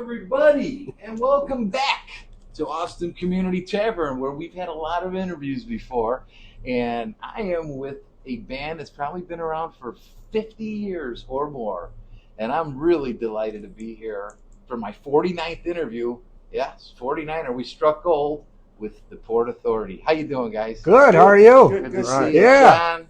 everybody, and welcome back to Austin Community Tavern, where we've had a lot of interviews before. And I am with a band that's probably been around for 50 years or more. And I'm really delighted to be here for my 49th interview. Yes, 49er. We struck gold with the Port Authority. How you doing, guys? Good. How are you? Good to see you. Yeah. John,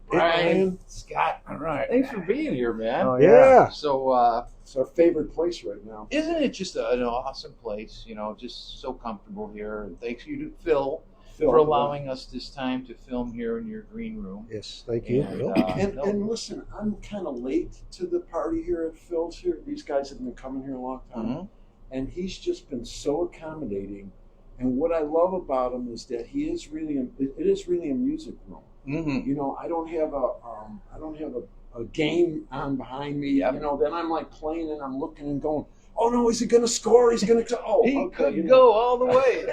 Brian, Scott. All right. Thanks for being here, man. Oh, yeah. So, it's our favorite place right now. isn't it just an awesome place? You know, just so comfortable here. And thanks you to Phil for allowing us this time to film here in your green room. Yes, thank you. And listen, I'm kind of late to the party here at Phil's here. These guys have been coming here a long time. Mhm. And he's just been so accommodating. And what I love about him is that it is really a music room. Mm-hmm. You know, I don't have a game on behind me. Yep. You know, then I'm like playing and I'm looking and going, oh no, is he going to score? He's going to go. He okay, could you know. go all the way.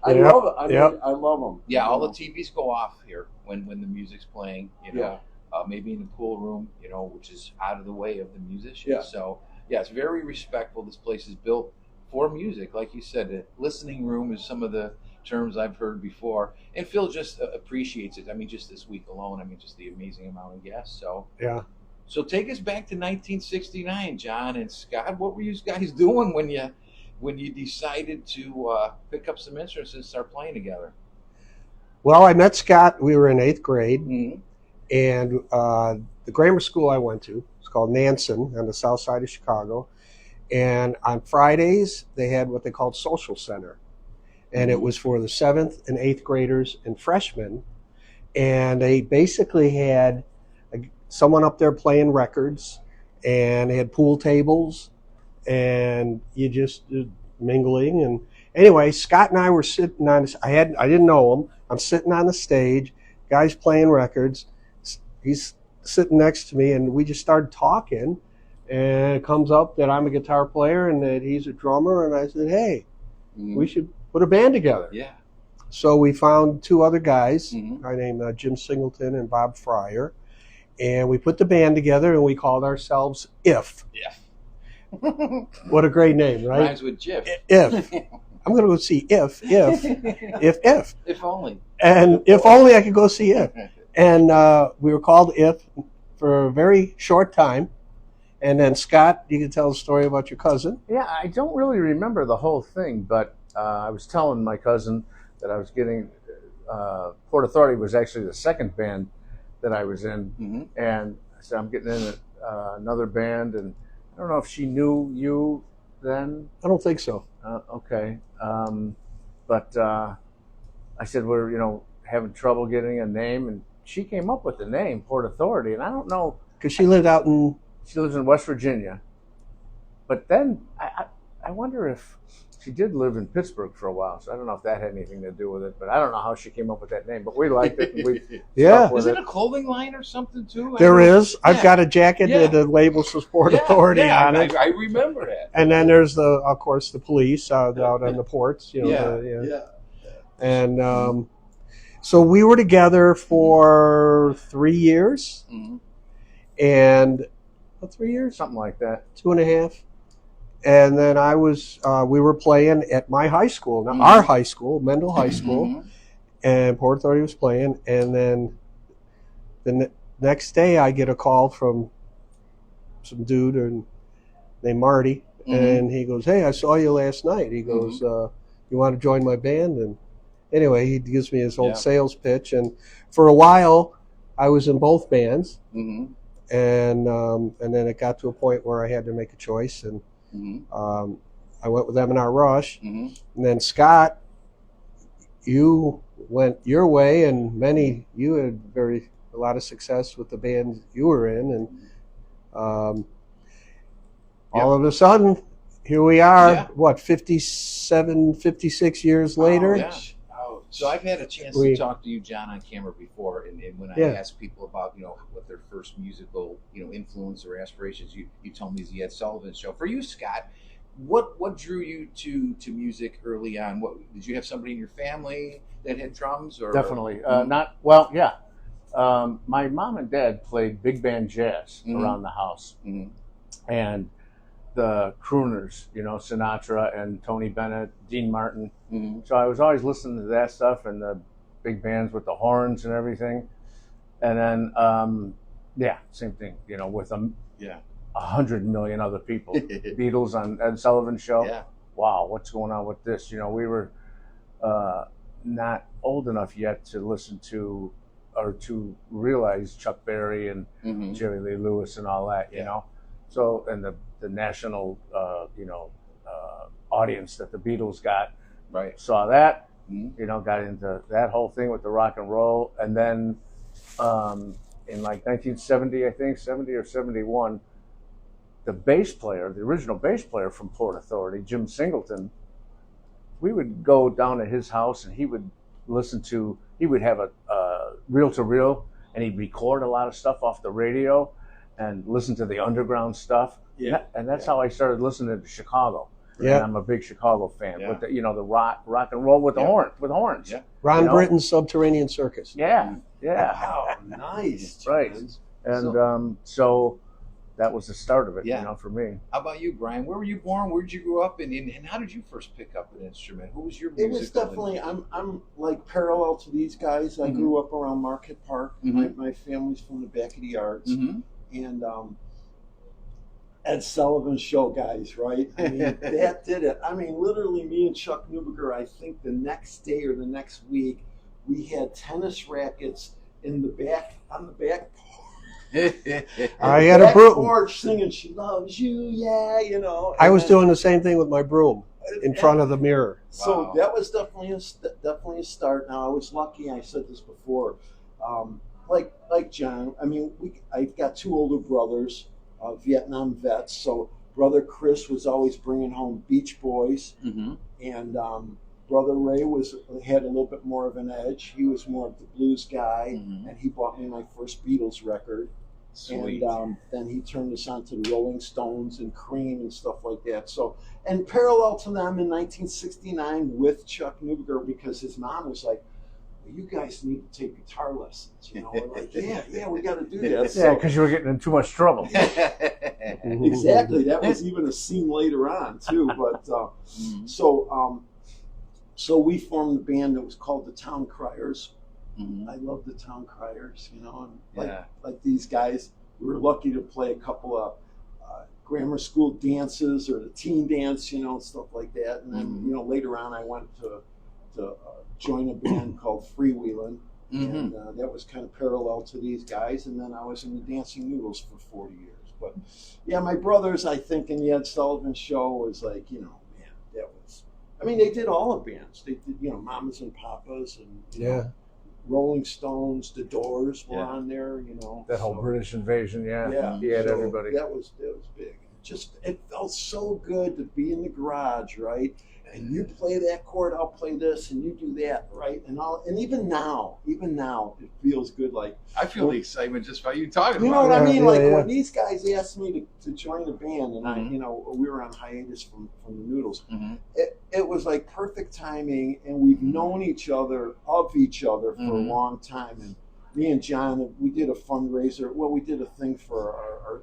I Yep. love it. I Yep. love him. Yeah, all the TVs go off here when the music's playing. You know, Yeah. maybe in the pool room, you know, which is out of the way of the musicians. Yeah. So yeah, it's very respectful. This place is built for music, like you said. The listening room is some of the terms I've heard before, and Phil just appreciates it. I mean, just this week alone, I mean, just the amazing amount of guests. So Yeah. So take us back to 1969, John and Scott. What were you guys doing when you decided to pick up some instruments and start playing together? Well, I met Scott. We were in 8th grade, Mm-hmm. and the grammar school I went to was called Nansen on the south side of Chicago. And on Fridays, they had what they called social center. And it was for the 7th and 8th graders and freshmen. And they basically had someone up there playing records, and they had pool tables, and you just mingling. And anyway, Scott and I were sitting on, I didn't know him. I'm sitting on the stage, guys playing records. He's sitting next to me, and we just started talking. And it comes up that I'm a guitar player and that he's a drummer. And I said, hey, we should put a band together. Yeah. So we found 2 other guys, Mhm. I named Jim Singleton and Bob Fryer. And we put the band together, and we called ourselves If. Yeah. What a great name, right? Rhymes with Jif. If. I'm going to go see If. If only. And if only I could go see If. And we were called If for a very short time. And then, Scott, you can tell the story about your cousin. Yeah, I don't really remember the whole thing, but I was telling my cousin that I was getting Port Authority was actually the second band that I was in, Mm-hmm. and I said I'm getting in another band, and I don't know if she knew you then. I don't think so. Okay, but I said we're having trouble getting a name, and she came up with the name Port Authority, and I don't know. Because she lived out in... She lives in West Virginia, but then I wonder if she did live in Pittsburgh for a while, so I don't know if that had anything to do with it, but I don't know how she came up with that name, but we liked it. And we Yeah. stuck with Is it a clothing line or something too? There is. I've Yeah. got a jacket Yeah. that labels says Port Yeah, Authority yeah, on it. I remember that. And then there's of course, the police out on the ports. Yeah. And so we were together for 3 years, Mm-hmm. and 3 years, something like that. 2.5. And then we were playing at my high school, Mhm. our high school, Mendel High School, Mhm. and Port Authority was playing. And then the next day, I get a call from some dude named Marty, Mhm. and he goes, "Hey, I saw you last night." He goes, "You want to join my band?" And anyway, he gives me his old Yeah. sales pitch. And for a while, I was in both bands. Mm-hmm. And then it got to a point where I had to make a choice, and Mm-hmm. I went with M&R Rush. Mm-hmm. And then Scott, you went your way, and you had a lot of success with the band you were in, and all of a sudden, here we are. Yeah. What, 56 years later? Yeah. So I've had a chance to talk to you, John, on camera before, and when I asked people about, what their first musical, influence or aspirations, you told me the Ed Sullivan Show. For you, Scott, what drew you to music early on? What did you have somebody in your family that had drums? Or Definitely. Mhm. My mom and dad played big band jazz Mhm. around the house. Mhm. And the crooners, you know, Sinatra and Tony Bennett, Dean Martin. Mm-hmm. So I was always listening to that stuff and the big bands with the horns and everything. And then, same thing, you know, with Yeah. 100 million other people. Beatles on Ed Sullivan's show. Yeah. Wow, what's going on with this? You know, we were not old enough yet to listen to or to realize Chuck Berry and Mm-hmm. Jerry Lee Lewis and all that, you Yeah. know. So, and the national, audience that the Beatles got, Right. saw that, Mm-hmm. you know, got into that whole thing with the rock and roll. And then in like 1970, I think, 70 or 71, the original bass player from Port Authority, Jim Singleton, we would go down to his house and he would have a reel-to-reel, and he'd record a lot of stuff off the radio and listen to the underground stuff. Yeah. And that's how I started listening to Chicago. Yeah. And I'm a big Chicago fan. Yeah. With the rock and roll with the horns. Yeah. Ron You know? Britton's Subterranean Circus. Yeah. Yeah. Wow, nice. Right. John. And so that was the start of it, Yeah. you know, for me. How about you, Brian? Where were you born? Where did you grow up? And how did you first pick up an instrument? Who was your It musical? was definitely. I'm like parallel to these guys. I Mhm. grew up around Market Park. Mhm. My family's from the back of the yards, Mm-hmm. and Ed Sullivan's show, guys. Right? I mean, that did it. I mean, literally, me and Chuck Neuberger. I think the next day or the next week, we had tennis rackets in the back on the back I had a back broom. porch singing "She Loves You," yeah, you know. I and was then- doing the same thing with my broom in front of the mirror. So Wow. that was definitely a start. Now I was lucky. I said this before, like John. I mean, I've got two older brothers, Vietnam vets. So brother Chris was always bringing home Beach Boys, Mm-hmm. and brother Ray had a little bit more of an edge. He was more of the blues guy, Mhm. and he bought me my first Beatles record. Sweet. And then he turned us on to the Rolling Stones and Cream and stuff like that. So, and parallel to them in 1969 with Chuck Neuberger, because his mom was like, well, "You guys need to take guitar lessons." You know, we're like, "Yeah, we got to do that." Yeah, So, because you were getting in too much trouble. exactly, that was even a scene later on too. But Mhm. so we formed a band that was called the Town Criers. Mhm. I love the Town Criers, you know, and Yeah. like these guys, we were lucky to play a couple of grammar school dances or the teen dance, you know, and stuff like that. And then, Mhm. you know, later on, I went to join a band called Freewheelin', Mhm. and that was kind of parallel to these guys. And then I was in the Dancing Noodles for 40 years. But yeah, my brothers, I think, in the Ed Sullivan Show was like, you know, man, that was. I mean, they did all the bands. They did, you know, Mamas and Papas and you know, Yeah. Rolling Stones, The Doors were Yeah. on there, you know. That whole so, British invasion, yeah. yeah, He had so everybody. That was big. It felt so good to be in the garage, right? And you play that chord, I'll play this, and you do that, right? And even now, it feels good. Like, I feel the excitement just by you talking you know about what it. I mean? Yeah, Like yeah. when these guys asked me to join the band, and Mhm. you know, we were on hiatus from the Noodles. Mhm. It was like perfect timing, and we've known each other for a Mhm. long time. And me and John, we did a fundraiser. Well, we did a thing for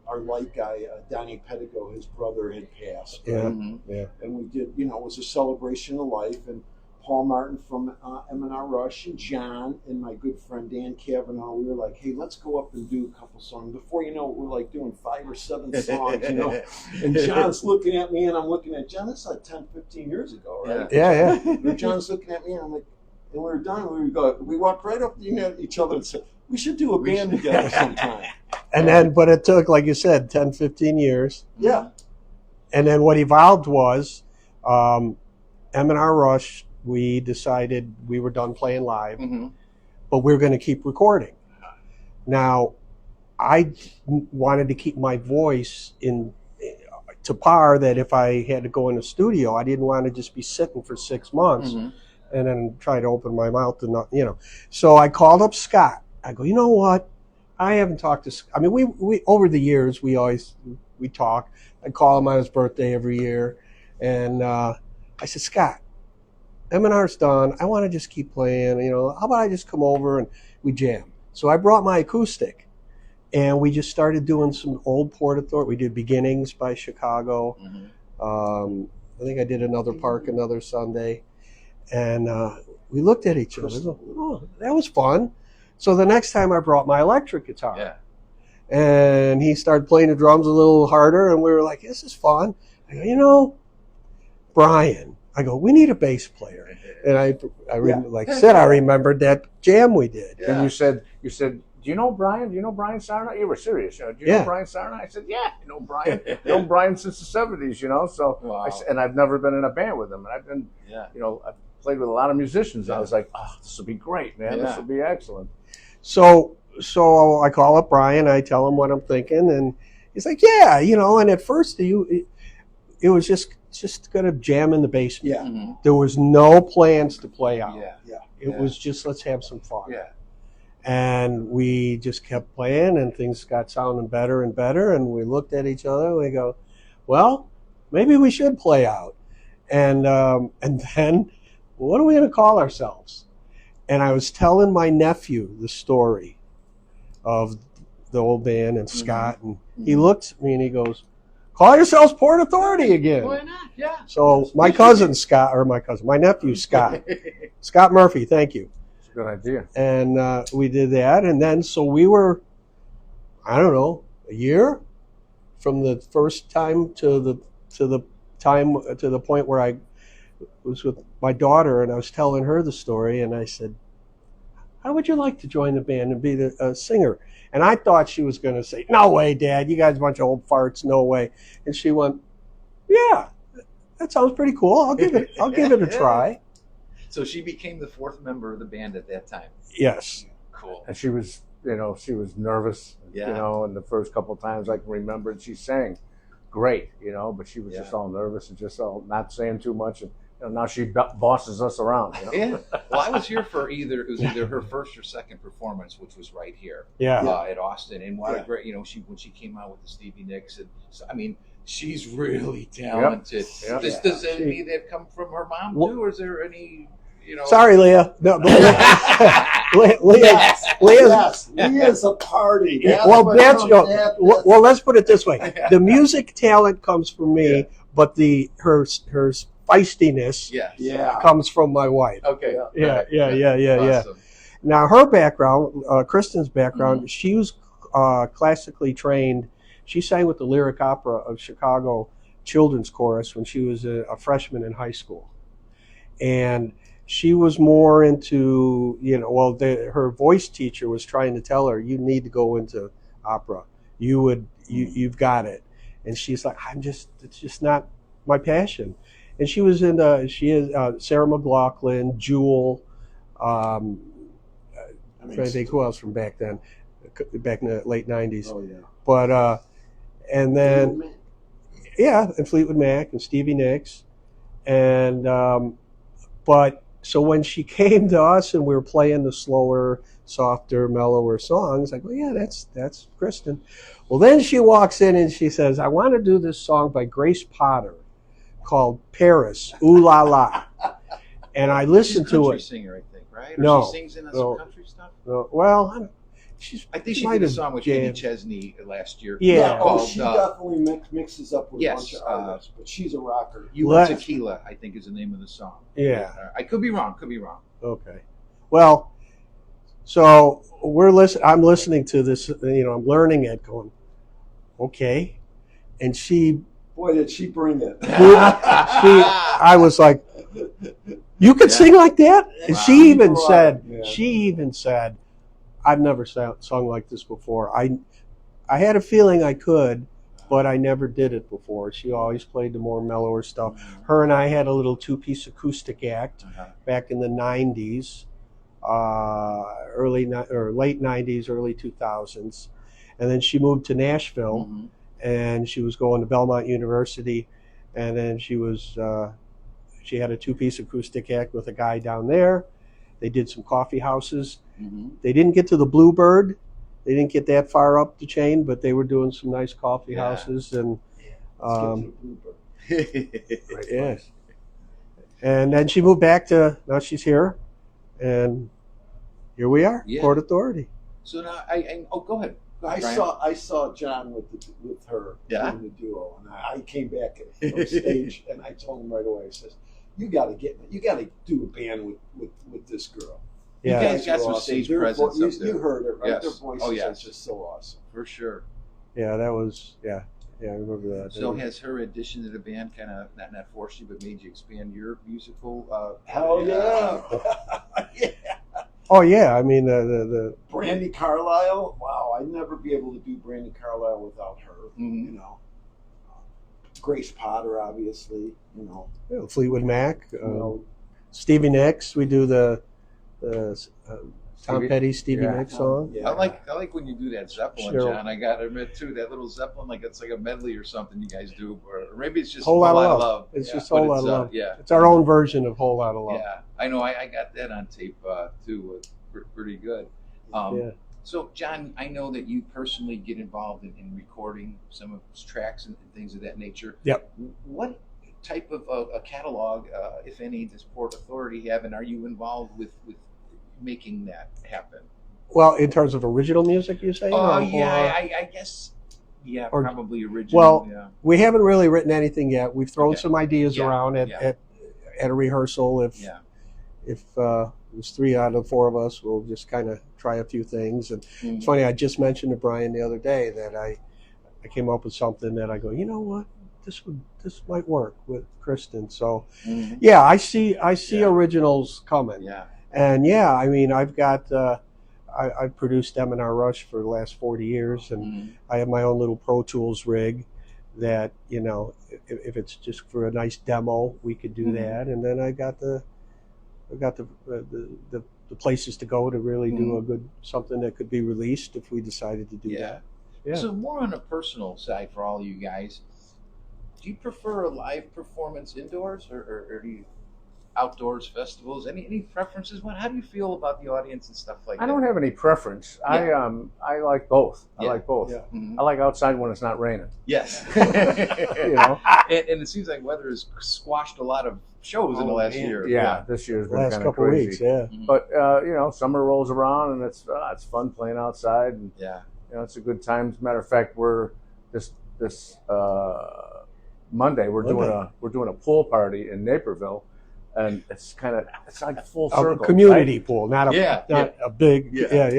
our light guy, Donnie Pedigo. His brother had passed. Yeah. Mhm. And we did, you know, it was a celebration of life. And Paul Martin from M&R Rush and John and my good friend Dan Cavanaugh, we were like, hey, let's go up and do a couple songs. Before you know it, we're like doing 5 or 7 songs, you know. And John's looking at me and I'm looking at John. This is like 10, 15 years ago, right? Yeah, yeah. And John's looking at me and I'm like, and we were done. We walked right up to each other and said, we should do a band together sometime. And then, but it took, like you said, 10, 15 years. Yeah. And then what evolved was M&R Rush, we decided we were done playing live, Mhm. but we are going to keep recording. Now, I wanted to keep my voice to par, that if I had to go in the studio, I didn't want to just be sitting for 6 months Mhm. and then try to open my mouth and not, you know. So I called up Scott. I go, you know what? I haven't talked to. I mean, we over the years we talk. I call him on his birthday every year, and I said, Scott, M&R's done. I want to just keep playing. You know, how about I just come over and we jam? So I brought my acoustic, And we just started doing some old Port Authority. We did Beginnings by Chicago. I think I did Another Park Another Sunday. And we looked at each other. Oh, that was fun. So the next time I brought my electric guitar. Yeah. And he started playing the drums a little harder, and we were like, this is fun. I go, you know, Brian, I go, we need a bass player. And I remembered that jam we did. And you said, do you know Brian? Do you know Brian Sarna? You were serious. Do you know Brian Sarna? I said, yeah, I know Brian. I've known Brian since the 70s, you know. So wow. And I've never been in a band with him. And I've been, you know, I've played with a lot of musicians. I was like, oh, this will be great, man. This will be excellent. So I call up Brian. I tell him what I'm thinking, and he's like, yeah, you know. And at first, it was just gonna jam in the basement. Yeah. There was no plans to play out. Yeah. It was just, let's have some fun. Yeah. And we just kept playing, and things got sounding better and better. And we looked at each other, and we go, well, maybe we should play out. And then, what are we going to call ourselves? And I was telling my nephew the story of the old band and Scott, and he looked at me and he goes, call yourselves Port Authority again. Why not? Yeah. So my nephew Scott, Scott Murphy, thank you. It's a good idea. And we did that, and then so we were, I don't know, a year from the first time to the point where I was with my daughter, and I was telling her the story, and I said, how would you like to join the band and be a singer? And I thought she was going to say, no way, Dad, you guys are a bunch of old farts, no way. And she went, yeah, that sounds pretty cool. I'll give it a try. So she became the fourth member of the band at that time. Yes. Cool. And she was, you know, she was nervous, you know, and the first couple of times I can remember, and she sang great, you know, but she was just all nervous and just all not saying too much. And you know, now she bosses us around. You know? Yeah. Well, I was here for either her first or second performance, which was right here. At Austin. And what a great, you know, when she came out with the Stevie Nicks, and so, I mean, she's really talented. Yep. Does any of that come from her mom too, or is there any, you know? Sorry, Leah. No, Leah's a party. Well, let's put it this way: the music talent comes from me, but her feistiness comes from my wife. Okay. Yeah. Now her background, Kristen's background, she was classically trained. She sang with the Lyric Opera of Chicago Children's Chorus when she was a freshman in high school, and she was more into, you know, well, her voice teacher was trying to tell her, you need to go into opera. You've got it. And she's like, it's just not my passion. And she was in, Sarah McLachlan, Jewel, I'm trying to think who else from back then, back in the late 90s. Oh, yeah. But, and then, and Fleetwood Mac and Stevie Nicks. And, but, so when she came to us and we were playing the slower, softer, mellower songs, I go, yeah, that's Kristen. Well, then she walks in and she says, I want to do this song by Grace Potter called Paris, Ooh La La. And I listened to it. She's a country singer, I think, right? Or no. She sings in some country stuff? No. Well, I think she did a song with Kenny Chesney last year. Yeah. She definitely mixes up with a bunch of artists, but she's a rocker. You Want Tequila, I think, is the name of the song. Yeah. I could be wrong. Okay. Well, so I'm listening to this, you know, I'm learning it, going, okay. And boy, did she bring it. I was like, you could sing like that? And Wow. She even said, I've never sung like this before. I had a feeling I could, but I never did it before. She always played the more mellower stuff. Her and I had a little two-piece acoustic act back in the 90s, late 90s, early 2000s. And then she moved to Nashville, and she was going to Belmont University, and then she had a two-piece acoustic act with a guy down there. They did some coffee houses. They didn't get to the Bluebird. They didn't get that far up the chain, but they were doing some nice coffee houses. And yes. And then she moved back now she's here, and here we are, Port Authority. So now, go ahead. I saw John with her Yeah? doing the duo, and I came back on stage and I told him right away. I says, "You got to do a band with this girl." Yeah. You guys got are some awesome. stage Their presence vo- up there. you heard it, right? Yes. Their voices Oh, are yes. just so awesome. For sure. Yeah, that was I remember that. So has her addition to the band kind of not forced you, but made you expand your musical? Hell yeah! Yeah. Oh yeah, I mean the Brandy Carlisle. Wow, I'd never be able to do Brandy Carlisle without her. Mhm. You know, Grace Potter, obviously. You know, Fleetwood Mac, you know, Stevie Nicks. We do the Tom Stevie- Petty Stevie yeah. Nicks song. yeah. I like when you do that Zeppelin, Cheryl. John. I got to admit too, that little Zeppelin, like it's like a medley or something you guys do, or maybe it's just Whole Lot of of Love. It's Yeah. just But Whole Lot it's, of Love. yeah, It's our own version of Whole Lot of Love. yeah. I know. I got that on tape too. Pretty good. Yeah. So, John, I know that you personally get involved in recording some of his tracks and things of that nature. Yep. What type of a catalog, if any, does Port Authority have, and are you involved with making that happen? Well, in terms of original music, you say? Oh, Or- yeah, I guess, yeah, or- probably original. well, yeah. we haven't really written anything yet. We've thrown Okay. some ideas Yeah, around yeah. at a rehearsal. If Yeah. there's 3 out of 4 of us, we'll just kind of try a few things. And Mhm. it's funny, I just mentioned to Brian the other day that I came up with something that I go, you know what, this might work with Kristen. So Mhm. yeah, I see Yeah. originals coming. Yeah. And yeah, I mean, I've got I've produced M&R Rush for the last 40 years, and Mhm. I have my own little Pro Tools rig that, you know, if it's just for a nice demo, we could do Mhm. that. And then I got the places to go to really do a good something that could be released if we decided to do Yeah. that. Yeah. So more on a personal side for all you guys, do you prefer a live performance indoors or do you outdoors festivals? Any preferences? How do you feel about the audience and stuff like I that? don't have any preference. Yeah. I like both. I Yeah. like both. Yeah. Mhm. I like outside when it's not raining. Yes. You know. And it seems like weather has squashed a lot of shows in the Oh, last man. year. Yeah, this year's been Last kind of couple crazy. weeks, yeah. Mhm. But you know, summer rolls around and it's fun playing outside, and Yeah. you know, it's a good time. As a matter of fact, we're this Monday we're doing a pool party in Naperville, and it's like full A circle community pool, not Yeah, a big Yeah.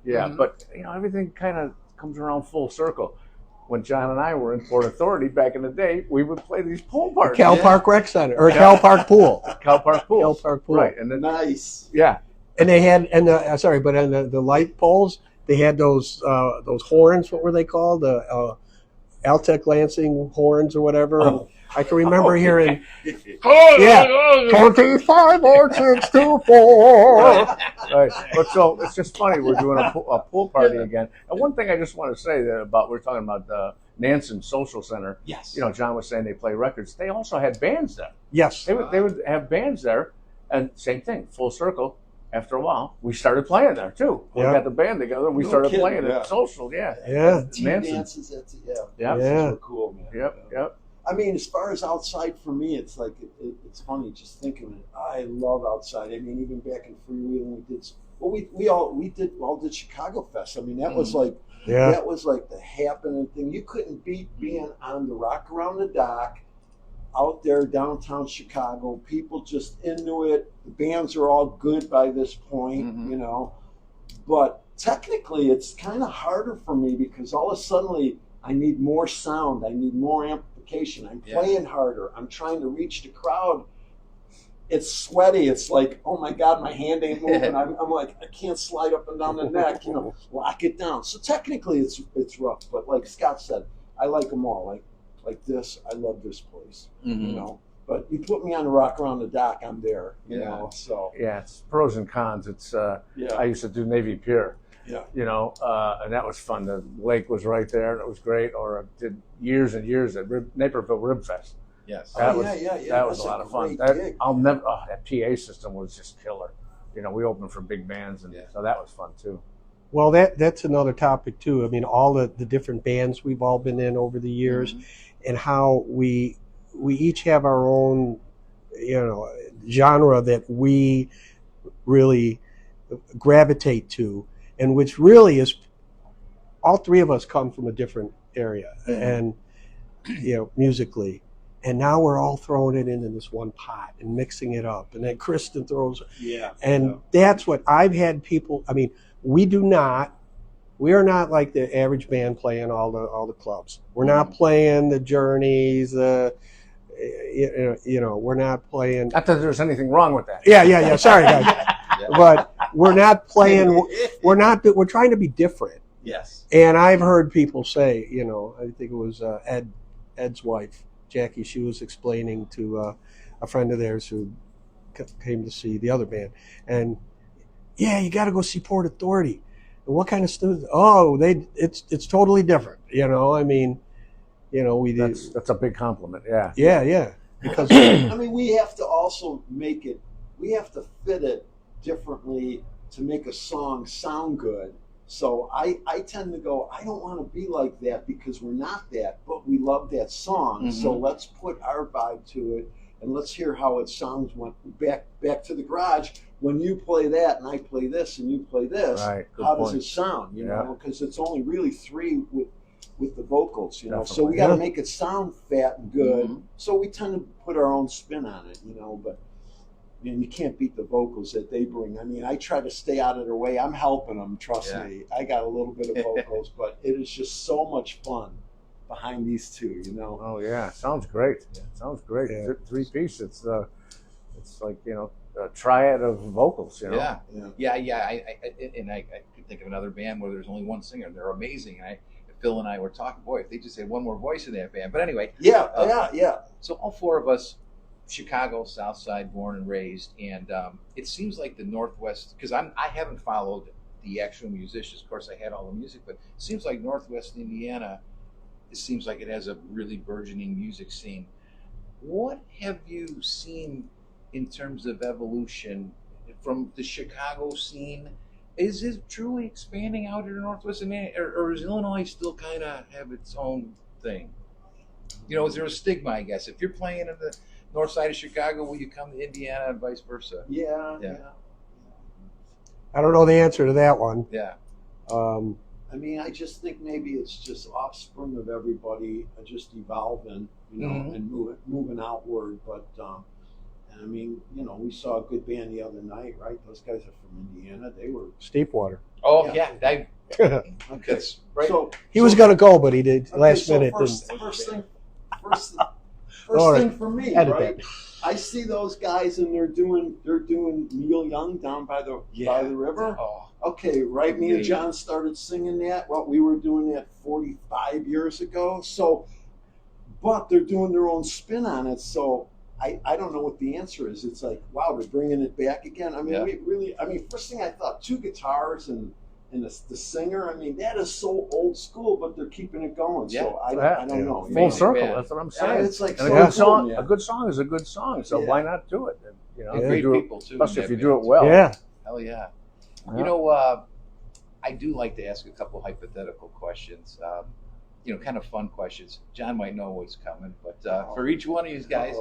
Yeah. Mhm. But you know, everything kind of comes around full circle. When John and I were in Port Authority back in the day, we would play these pool parties. Cal Yeah. Park Rec Center or Cal Park Pool. Cal Park Pool. Cal Park Pool. Right, and then Nice. yeah, And they had but on the light poles, they had those horns. What were they called? The Altec Lansing horns or whatever. Oh. I can remember hearing yeah, 25 or 624. right. But so it's just funny. We're doing a pool party again. And one thing I just want to say that we're talking about the Nansen Social Center. Yes. You know, John was saying they play records. They also had bands there. Yes. They would have bands there, and same thing, full circle. After a while, we started playing there too. We Yeah. got the band together. We No started kidding, playing yeah. at Social. Yeah. Yeah. Team Nansen. dances. Yeah. Yeah. Dances were cool, man. Yep. Yep. I mean, as far as outside for me, it's like it's funny just thinking of it. I love outside. I mean, even back in Freewheeling, we all did Chicago Fest. I mean, that was like Yeah. that was like the happening thing. You couldn't beat being on the Rock Around the Dock out there downtown Chicago. People just into it. The bands are all good by this point, Mhm. you know. But technically, it's kind of harder for me because all of a sudden I need more sound. I need more amplification. I'm Yeah. playing harder. I'm trying to reach the crowd. It's sweaty. It's like, oh my God, my hand ain't moving. I'm like, I can't slide up and down the neck. You know, lock it down. So technically, it's rough. But like Scott said, I like them all. Like this, I love this place. Mhm. You know. But you put me on the Rock Around the Dock, I'm there. You Yeah. know. So Yeah. It's pros and cons. It's yeah. I used to do Navy Pier. Yeah. You know, and that was fun. The lake was right there, and it was great. Or I did years and years at Naperville Rib Fest. Yes. That Oh, was yeah. that was That's a lot of fun. great gig. I'll never. That PA system was just killer. You know, we opened for big bands, and Yeah. so that was fun too. Well, that's another topic too. I mean, all the different bands we've all been in over the years, and how we each have our own, you know, genre that we really gravitate to, and which really is all three of us come from a different area, and musically. And now we're all throwing it into this one pot and mixing it up. And then Kristen throws. And that's what I've had people. I mean, we are not like the average band playing all the clubs. We're not playing the Journeys. We're not playing. Not that there's anything wrong with that. Yeah. Sorry, guys. But we're not playing. We're trying to be different. Yes. And I've heard people say, I think it was Ed's wife, Jackie. She was explaining to a friend of theirs who came to see the other band, and you got to go see Port Authority. And what kind of stuff? Oh, it's totally different. I mean, we did. That's a big compliment. Yeah. Yeah. Because I mean, we have to also make it. We have to fit it differently to make a song sound good. So I tend to go, I don't want to be like that because we're not that, but we love that song. So let's put our vibe to it, and let's hear how it sounds when back to the garage. When you play that and I play this and you play this, Right. how does it sound? You know, because it's only really three with the vocals. So we got to make it sound fat and good. So we tend to put our own spin on it. But. You can't beat the vocals that they bring. I mean, I try to stay out of their way. I'm helping them, trust me. I got a little bit of vocals, but it is just so much fun behind these two, Oh yeah, sounds great. Sounds great. Yeah. Three-piece. It's like a triad of vocals. Yeah. I could think of another band where there's only one singer. They're amazing. Phil and I were talking. Boy, if they just had one more voice in that band. But anyway. Yeah. So all four of us. Chicago, South Side, born and raised, and it seems like the Northwest, because I haven't followed the actual musicians. Of course, I had all the music, but it seems like Northwest Indiana, it seems like it has a really burgeoning music scene. What have you seen in terms of evolution from the Chicago scene? Is it truly expanding out in Northwest Indiana, or does Illinois still kind of have its own thing? Is there a stigma, I guess? If you're playing in the north side of Chicago, will you come to Indiana and vice versa? Yeah. I don't know the answer to that one. Yeah. I mean, I just think maybe it's just offspring of everybody just evolving, and moving outward. But, and I mean, we saw a good band the other night, right? Those guys are from Indiana. They were Steepwater. Oh, Yeah. Okay. okay. Right. So He was going to go, but he did last so minute. First All right. thing for me, Edit right? that. I see those guys and they're doing Neil Young down by the river. Oh, Okay, right. Me and amazing. John started singing that. Well, we were doing that 45 years ago. So, but they're doing their own spin on it. So I don't know what the answer is. It's like, wow, they're bringing it back again. I mean, first thing I thought, two guitars and the singer. I mean, that is so old school, but they're keeping it going. So I don't know. Full circle. band. That's what I'm saying. It's like And so a good song. cool, yeah. A good song is a good song. So Yeah. why not do it? great if you do people too. especially if you in do that it band. well. Yeah. Hell yeah. Yeah. I do like to ask a couple hypothetical questions. Kind of fun questions. John might know what's coming, but for each one of you guys,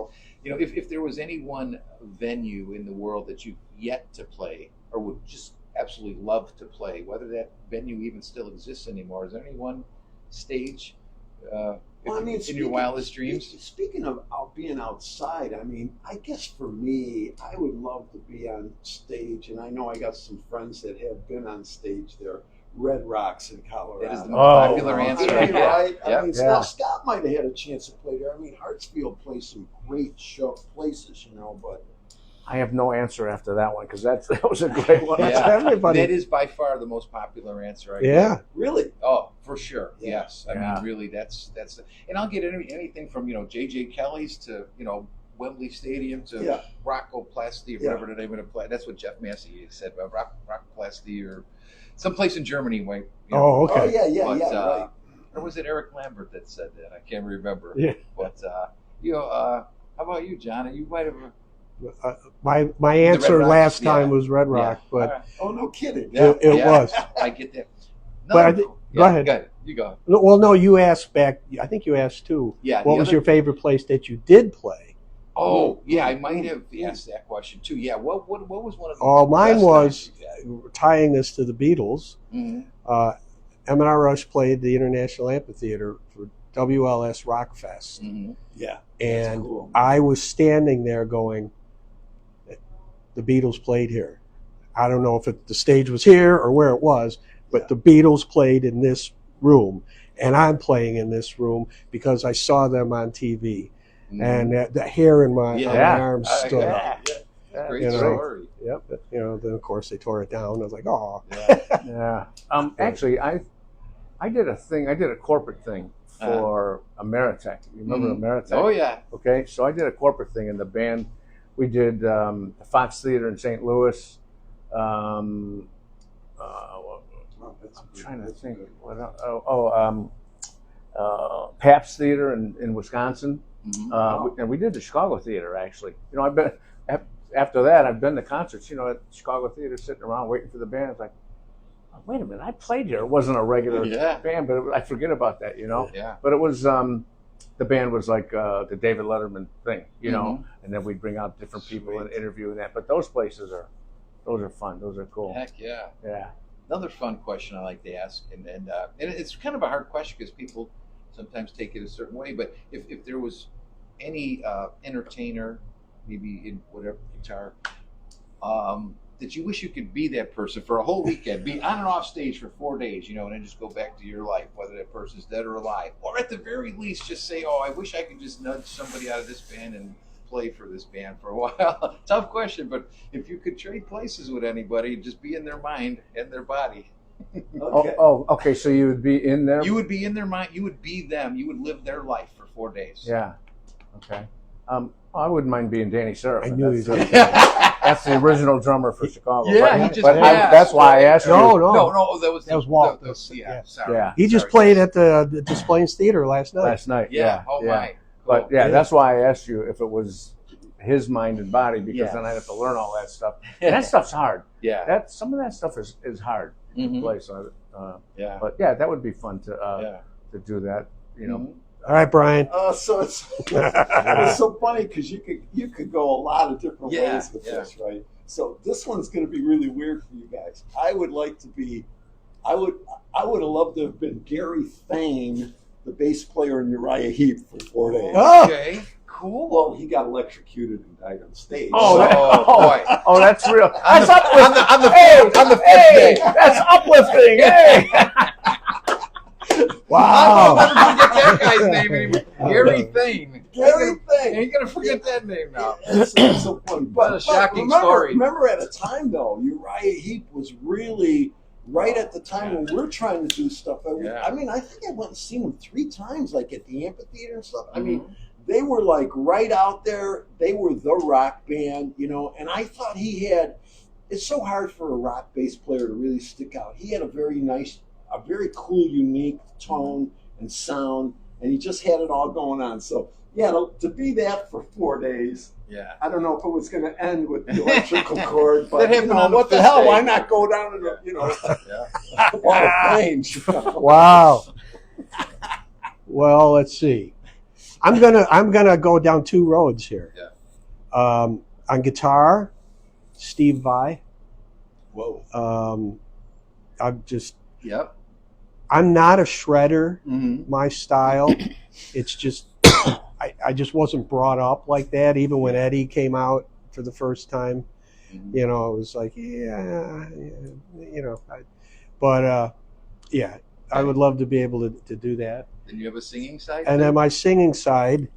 if there was any one venue in the world that you've yet to play or would just absolutely love to play, whether that venue even still exists anymore, is there any one stage in your wildest dreams? Speaking of being outside, I mean, I guess for me, I would love to be on stage, and I know I got some friends that have been on stage there. Red Rocks in Colorado. That is the most popular answer. Yeah, right? Yeah. I mean, now Scott might have had a chance to play there. I mean, Hartsfield plays some great places, but I have no answer after that one because that was a great one. Yeah. Everybody. That is by far the most popular answer. Yeah. really, Oh, for sure. Yeah. Yes. I Yeah. mean, really, that's, and I'll get anything from J.J. Kelly's to Wembley Stadium to Rockoplasty or whatever the name of the play. That's what Jeff Massey said about Rockoplasty or someplace in Germany. Oh, okay. oh yeah, But, right. Or was it Eric Lambert that said that? I can't remember. Yeah. But how about you, John? You might have. My answer Red Rocks, last time yeah. was Red Rock, All but right. Oh, no kidding. it was. I get that. But I think- go ahead. Go ahead. You go. Well, no, you asked back. I think you asked too. Yeah. What the was other- your favorite place that you did play? Oh, yeah. I might have asked that question too. Yeah. What was one of the Oh, mine best was times you had? tying this to the Beatles. Mhm. M&R Rush played the International Amphitheater for WLS Rock Fest. Mm-hmm. Yeah. And cool. I was standing there going, the Beatles played here. I don't know if the stage was here or where it was, but the Beatles played in this room. And I'm playing in this room because I saw them on TV. Mm-hmm. And the hair on my arms stood yeah. up. Great You know. story. Yep. Then of course they tore it down. I was like, oh. Yeah. Actually, I did a thing. I did a corporate thing for Ameritech. You remember Ameritech? Oh yeah. Okay, so I did a corporate thing in the band. We did the Fox Theater in St. Louis. I'm trying to think. Pabst Theater in Wisconsin, and we did the Chicago Theater actually. I've been after that. I've been to concerts. At the Chicago Theater, sitting around waiting for the band. It's like, oh, wait a minute, I played here. It wasn't a regular band, but I forget about that. Yeah. But it was the band was like the David Letterman thing, and then we'd bring out different people and interview and that. But those places are fun. Those are cool. Heck yeah. Yeah. Another fun question I like to ask, and it's kind of a hard question because people sometimes take it a certain way. But if there was any entertainer, maybe in whatever guitar, that you wish you could be that person for a whole weekend, be on and off stage for 4 days, and then just go back to your life, whether that person's dead or alive, or at the very least just say, oh, I wish I could just nudge somebody out of this band and play for this band for a while. Tough question, but if you could trade places with anybody, just be in their mind and their body. Okay. Okay. So you would be in there. You would be in their mind. You would be them. You would live their life for 4 days. Yeah. Okay. I wouldn't mind being Danny Seraph. I knew he was going to That's the original drummer for Chicago. Yeah, but, he just but passed. that's why I asked you. No, that was Walt. Yeah, sorry. Yeah. He just played at the Des Plaines Theater last night. Last night. Yeah. Oh my. But Cool. that's why I asked you if it was his mind and body, because then I'd have to learn all that stuff. And that stuff's hard. Yeah. Some of that stuff is hard to play. So, Yeah. but that would be fun to do that. All right, Brian. So it's so funny because you could go a lot of different ways with this, right? So this one's going to be really weird for you guys. I would have loved to have been Gary Thane, the bass player in Uriah Heep, for 4 days. Oh. Okay. Cool. Well, he got electrocuted and died on stage. Boy. Oh, that's real. On That's the- uplifting. on the fifth Hey, day. that's uplifting. Hey. Wow. I'll never forget that guy's name anymore. Gary Thane. Gary Thane. Ain't gonna forget that name now. It's so funny. What a shocking story. Remember at a time, though, Uriah Heep was really right at the time when we're trying to do stuff. I mean, I think I went and seen them 3 times, like at the amphitheater and stuff. I mean, they were like right out there. They were the rock band, and I thought he had, it's so hard for a rock bass player to really stick out. He had a very cool, unique tone and sound, and he just had it all going on. So, to be that for 4 days, I don't know if it was going to end with the electrical cord, but what the hell? Why not go down to the Wall of Fame? Wow. Well, let's see. I'm gonna go down 2 roads here. On guitar, Steve Vai. Whoa. I'm not a shredder. My style, it's just I just wasn't brought up like that. Even when Eddie came out for the first time, it was like I would love to be able to do that. Then you have a singing side? And then my singing side,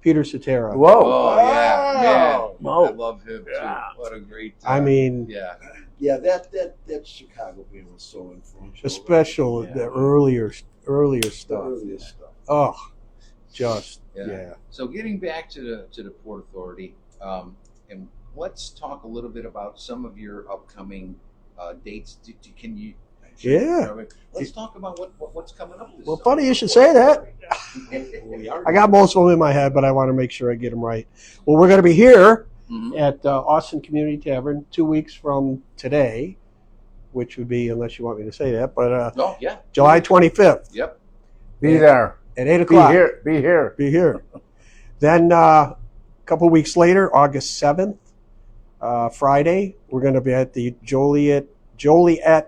Peter Cetera. Whoa. Oh, yeah. Man. Whoa. I love him, too. Yeah. What a great I mean, that Chicago band was so influential. especially the earlier stuff. The earliest stuff. Oh, just So getting back to the Port Authority, and let's talk a little bit about some of your upcoming dates. Can you? Yeah. Let's talk about what's coming up. Well, funny you should say that. I got most of them in my head, but I want to make sure I get them right. Well, we're going to be here at Austin Community Tavern 2 weeks from today, which would be, unless you want me to say that, but July 25th. Yep. Be there. At 8 o'clock. Be here. Then a couple weeks later, August 7th, Friday, we're going to be at the Joliet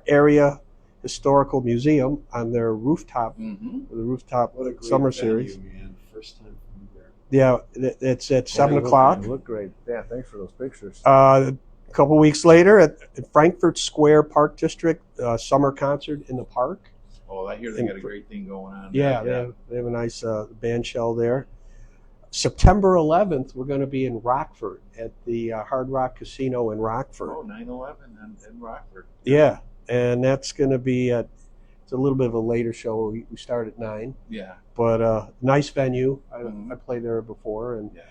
area Historical Museum on their rooftop, Mm-hmm. the rooftop What a great summer venue, series. man. First time from there. Yeah, it's at 7 They o'clock. look great. Yeah, thanks for those pictures. A couple weeks later at Frankfurt Square Park District, summer concert in the park. Oh, I hear they got a great thing going on. Yeah, they have a nice band shell there. September 11th, we're going to be in Rockford at the Hard Rock Casino in Rockford. Oh, 9/11 in Rockford. Yeah, and that's going to be it's a little bit of a later show. We start at 9, Yeah. but nice venue. Mhm. I played there before, and Yeah.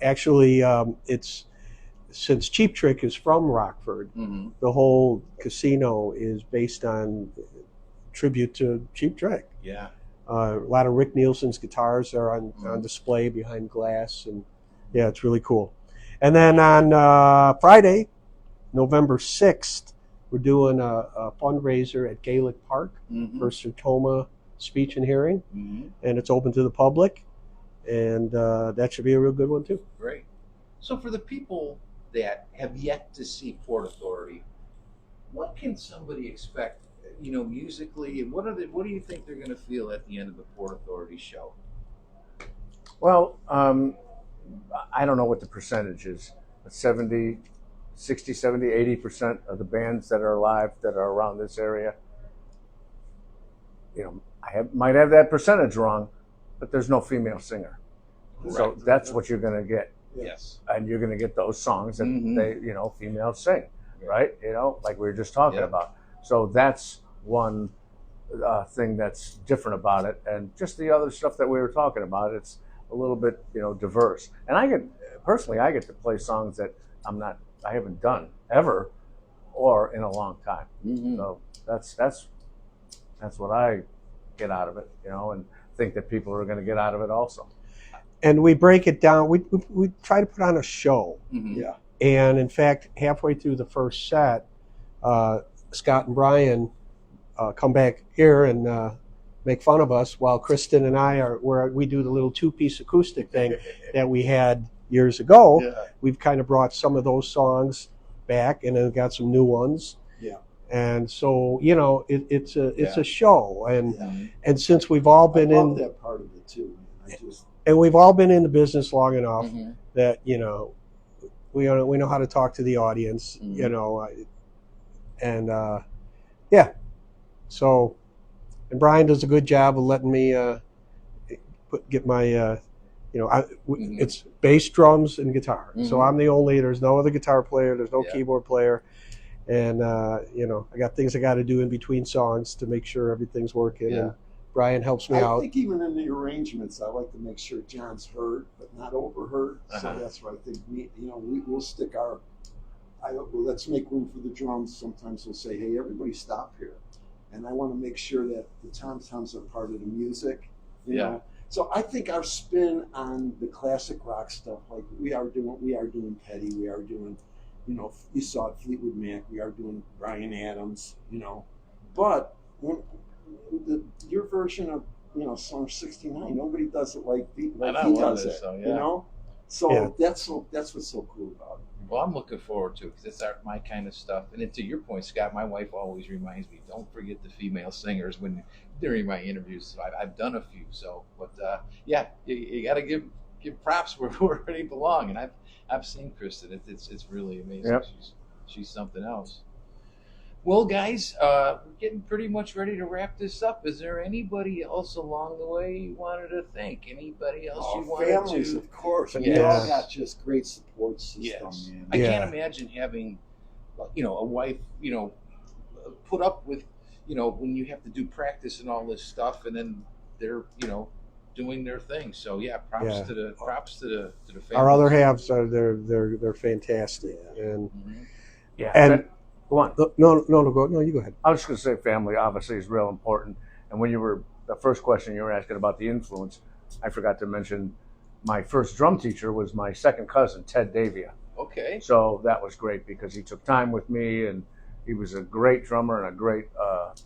actually, it's since Cheap Trick is from Rockford, Mm-hmm. the whole casino is based on tribute to Cheap Trick. Yeah. A lot of Rick Nielsen's guitars are on display behind glass, and yeah, it's really cool. And then on Friday, November 6th, we're doing a fundraiser at Gaelic Park Mm-hmm. for Sertoma Speech and Hearing, Mm-hmm. and it's open to the public, and that should be a real good one too. Great. So for the people that have yet to see Port Authority, what can somebody expect, musically, and what do you think they're going to feel at the end of the Port Authority show? Well, I don't know what the percentage is, but 70, 60, 70, 80% of the bands that are live that are around this area, might have that percentage wrong, but there's no female singer. So Right. that's what you're going to get. Yes. And you're going to get those songs that Mhm. they, females sing, right? Like we were just talking Yeah. about. So that's one thing that's different about it. And just the other stuff that we were talking about, it's a little bit, diverse. And I get to play songs that I haven't done ever or in a long time. Mm-hmm. So that's what I get out of it, and think that people are going to get out of it also. And we break it down. We try to put on a show. Mm-hmm. Yeah. And in fact, halfway through the first set, Scott and Brian come back here and make fun of us while Kristen and I we do the little 2-piece acoustic thing that we had years ago. Yeah. We've kind of brought some of those songs back and then got some new ones. Yeah. And so, it's Yeah. a show. And Yeah. and since we've all I been love in that part of it too. Man. we've all been in the business long enough Mm-hmm. that we know how to talk to the audience, Mhm. yeah. So, and Brian does a good job of letting me get my Mhm. it's bass, drums, and guitar. So Mhm. I'm the only. There's no other guitar player. There's no Yeah. keyboard player, and I got things I got to do in between songs to make sure everything's working. Yeah. And Brian helps me I out. think even in the arrangements, I like to make sure John's heard but not overheard. So Uh-huh. that's why I think we'll stick let's make room for the drums. Sometimes we'll say, hey, everybody stop here. And I want to make sure that the tom-toms are part of the music. you Yeah. know. So I think our spin on the classic rock stuff, like we are doing Petty, we are doing, you saw it, Fleetwood Mac, we are doing Bryan Adams, but your version of song 69, nobody does it like he does it. So, yeah. So Yeah. that's what's so cool about it. Well, I'm looking forward to it because it's my kind of stuff. And to your point, Scott, my wife always reminds me, don't forget the female singers during my interviews. So I've done a few. So, but you got to give props where they belong. And I've seen Kristen. It's really amazing. Yep. She's something else. Well, guys, we're getting pretty much ready to wrap this up. Is there anybody else along the way you wanted to thank? Anybody else you wanted Families, to? of course. We Yes. all got just great support system, Yes. man. I Yeah. can't imagine having, a wife, put up with, when you have to do practice and all this stuff, and then they're, doing their thing. So yeah, props Yeah. to the family. Our other halves are they're fantastic. And Mhm. Yeah. And- go on. no, you go ahead. I was just going to say family obviously is real important. And when the first question you were asking about the influence, I forgot to mention my first drum teacher was my second cousin, Ted Davia. Okay. So that was great because he took time with me and he was a great drummer and a great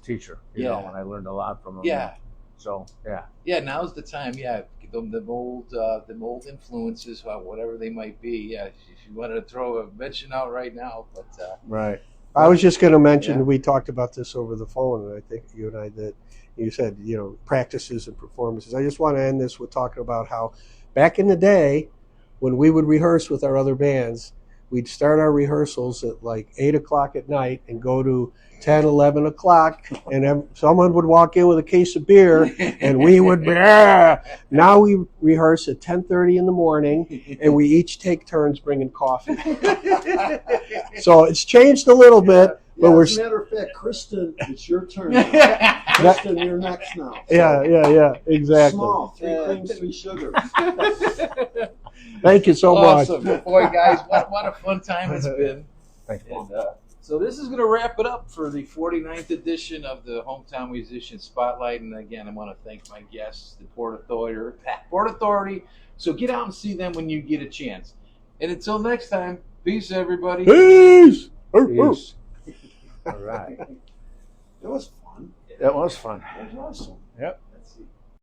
teacher, Yeah. and I learned a lot from him. Yeah. So, yeah. Yeah. Now's the time. Yeah. The old influences, whatever they might be. Yeah. If you wanted to throw a mention out right now, but Right. I was just going to mention, Yeah. we talked about this over the phone, and I think you and I did. You said, practices and performances. I just want to end this with talking about how back in the day, when we would rehearse with our other bands, we'd start our rehearsals at like 8 o'clock at night and go to 10, 11 o'clock, and then someone would walk in with a case of beer, and we would be, "Ah!" Now we rehearse at 10:30 in the morning, and we each take turns bringing coffee. So it's changed a little bit, but Yeah, we're as a matter of fact, Kristen, it's your turn now. Kristen, you're next now. So, yeah, exactly. Small, 3 creams, 3 sugars. Thank you so much. Awesome. Boy, guys, what a fun time it's been. Thanks, Paul. And, so this is going to wrap it up for the 49th edition of the Hometown Musician Spotlight. And again, I want to thank my guests, the Port Authority. So get out and see them when you get a chance. And until next time, peace, everybody. Peace. Peace. All right. It was fun. That was fun. It was awesome. Yep. Let's see.